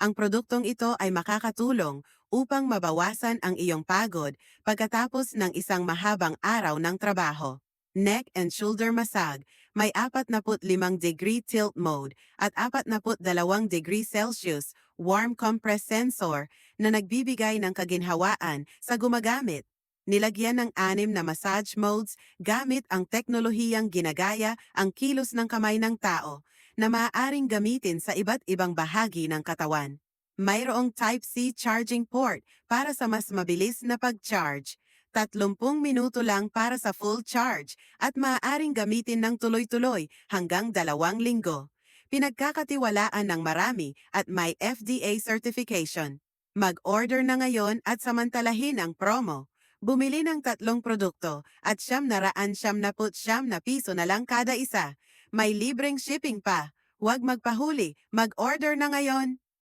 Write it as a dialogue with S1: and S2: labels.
S1: Ang produktong ito ay makakatulong upang mabawasan ang iyong pagod pagkatapos ng isang mahabang araw ng trabaho. Neck and shoulder massage, may 45 tilt mode at 42 Celsius warm compress sensor na nagbibigay ng kaginhawaan sa gumagamit. Nilagyan ng 6 na massage modes gamit ang teknolohiyang ginagaya ang kilos ng kamay ng tao na maaaring gamitin sa iba't ibang bahagi ng katawan. Mayroong Type-C charging port para sa mas mabilis na pag-charge. 30 minuto lang para sa full charge at maaaring gamitin ng tuloy-tuloy hanggang 2 linggo. Pinagkakatiwalaan ng marami at may FDA certification. Mag-order na ngayon at samantalahin ang promo. Bumili ng 3 produkto at ₱999 na lang kada isa. May libreng shipping pa. Huwag magpahuli, mag-order na ngayon.